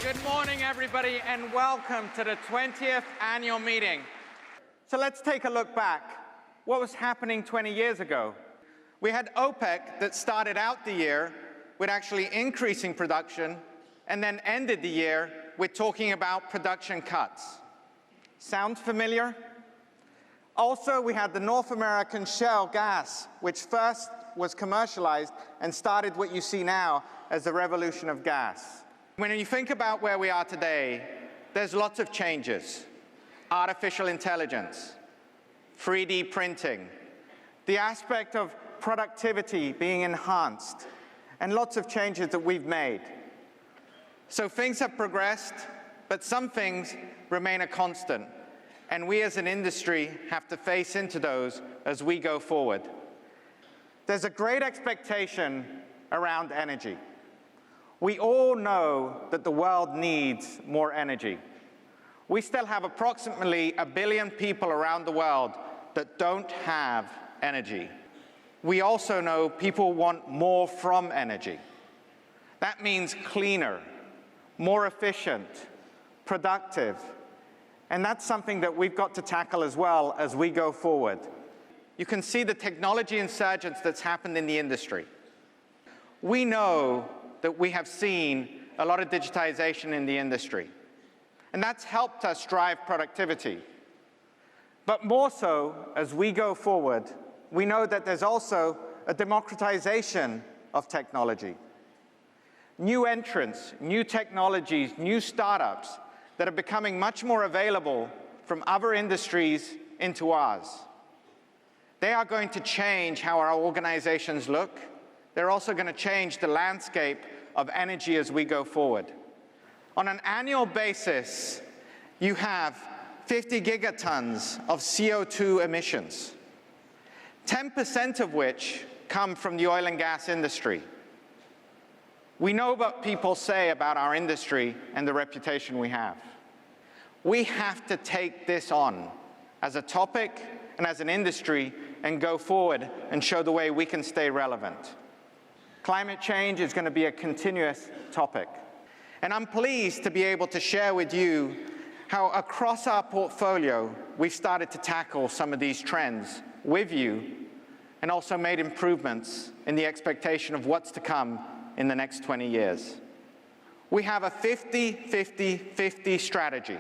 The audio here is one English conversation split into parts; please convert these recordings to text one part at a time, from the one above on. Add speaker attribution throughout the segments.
Speaker 1: Good morning, everybody, and welcome to the 20th annual meeting. So let's take a look back. What was happening 20 years ago? We had OPEC that started out the year with actually increasing production and then ended the year with talking about production cuts. Sounds familiar? Also, we had the North American shale gas, which first was commercialized and started what you see now as the revolution of gas. When you think about where we are today, there's lots of changes. Artificial intelligence, 3D printing, the aspect of productivity being enhanced, and lots of changes that we've made. So things have progressed, but some things remain a constant, and we as an industry have to face into those as we go forward. There's a great expectation around energy. We all know that the world needs more energy. We still have approximately 1 billion people around the world that don't have energy. We also know people want more from energy. That means cleaner, more efficient, productive, and that's something that we've got to tackle as well as we go forward. You can see the technology insurgence that's happened in the industry. We know that we have seen a lot of digitization in the industry, and that's helped us drive productivity. But more so, as we go forward, we know that there's also a democratization of technology. New entrants, new technologies, new startups that are becoming much more available from other industries into ours. They are going to change how our organizations look. They're also going to change the landscape of energy as we go forward. On an annual basis, you have 50 gigatons of CO2 emissions, 10% of which come from the oil and gas industry. We know what people say about our industry and the reputation we have. We have to take this on as a topic and as an industry and go forward and show the way we can stay relevant. Climate change is going to be a continuous topic. And I'm pleased to be able to share with you how across our portfolio we've started to tackle some of these trends with you and also made improvements in the expectation of what's to come in the next 20 years. We have a 50-50-50 strategy.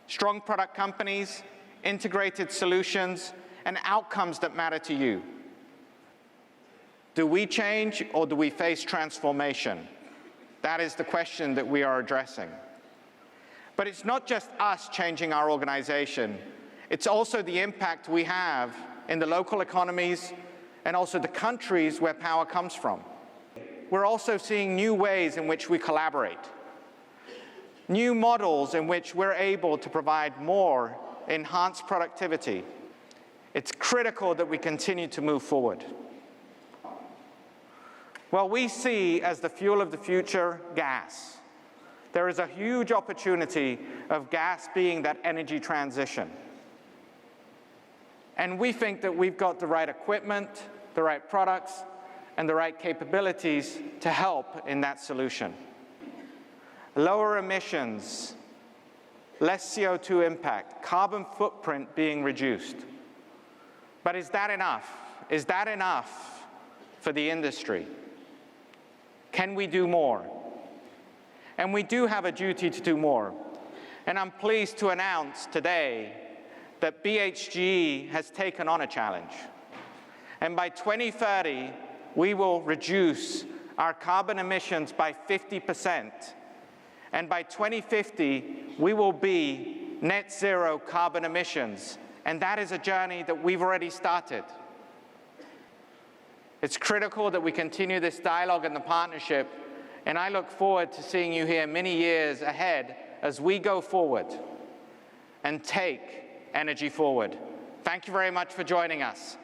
Speaker 1: Strong product companies, integrated solutions, and outcomes that matter to you. Do we change or do we face transformation? That is the question that we are addressing. But it's not just us changing our organization. It's also the impact we have in the local economies and also the countries where power comes from. We're also seeing new ways in which we collaborate, new models in which we're able to provide more enhanced productivity. It's critical that we continue to move forward. Well, we see as the fuel of the future gas. There is a huge opportunity of gas being that energy transition. And we think that we've got the right equipment, the right products, and the right capabilities to help in that solution. Lower emissions, less CO2 impact, carbon footprint being reduced. But is that enough? Is that enough for the industry? Can we do more? And we do have a duty to do more. And I'm pleased to announce today that BHGE has taken on a challenge. And by 2030, we will reduce our carbon emissions by 50%. And by 2050, we will be net zero carbon emissions. And that is a journey that we've already started. It's critical that we continue this dialogue and the partnership, and I look forward to seeing you here many years ahead as we go forward and take energy forward. Thank you very much for joining us.